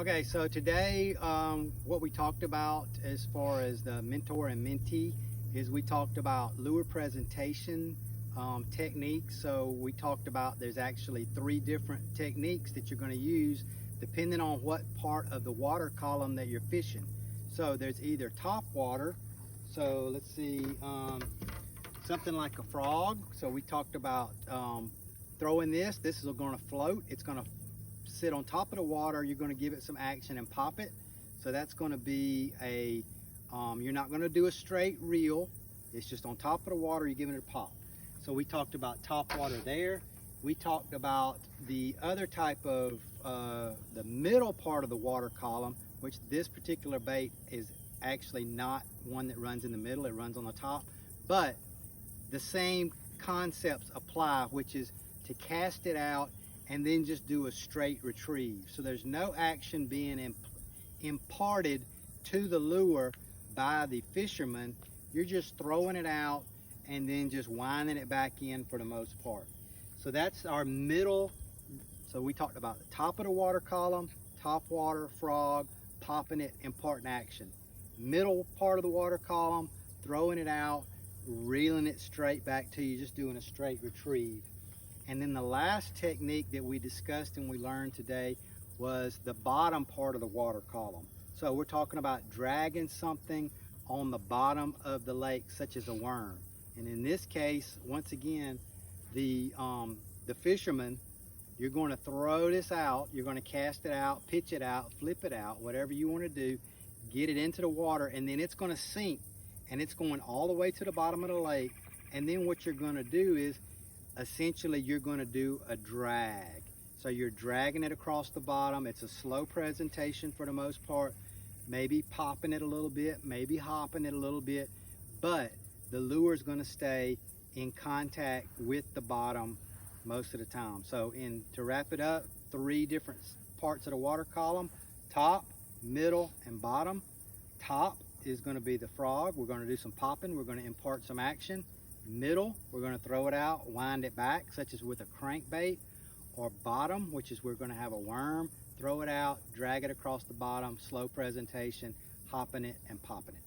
Okay, so today what we talked about as far as the mentor and mentee is we talked about lure presentation techniques. So we talked about there's actually 3 different techniques that you're going to use depending on what part of the water column that you're fishing. So there's either top water, so let's see, something like a frog. So we talked about throwing this is going to float, it's going to sit on top of the water, you're going to give it some action and pop it. So that's going to be a you're not going to do a straight reel, it's just on top of the water, you're giving it a pop. So we talked about top water there. We talked about the other type of the middle part of the water column, which this particular bait is actually not one that runs in the middle, it runs on the top, but the same concepts apply, which is to cast it out and then just do a straight retrieve. So there's no action being imparted to the lure by the fisherman. You're just throwing it out and then just winding it back in for the most part. So that's our middle. So we talked about the top of the water column, top water, frog, popping it, imparting action. Middle part of the water column, throwing it out, reeling it straight back to you, just doing a straight retrieve. And then the last technique that we discussed and we learned today was the bottom part of the water column. So we're talking about dragging something on the bottom of the lake, such as a worm. And in this case, once again, the fisherman, you're going to throw this out, you're going to cast it out, pitch it out, flip it out, whatever you want to do, get it into the water, and then it's going to sink, and it's going all the way to the bottom of the lake. And then what you're going to do is essentially you're going to do a drag. So you're dragging it across the bottom. It's a slow presentation for the most part, maybe popping it a little bit, maybe hopping it a little bit, but the lure is going to stay in contact with the bottom most of the time. So to wrap it up, 3 different parts of the water column: top, middle, and bottom. Top is going to be the frog. We're going to do some popping, we're going to impart some action. Middle, we're going to throw it out, wind it back, such as with a crankbait. Or bottom, which is we're going to have a worm, throw it out, drag it across the bottom, slow presentation, hopping it and popping it.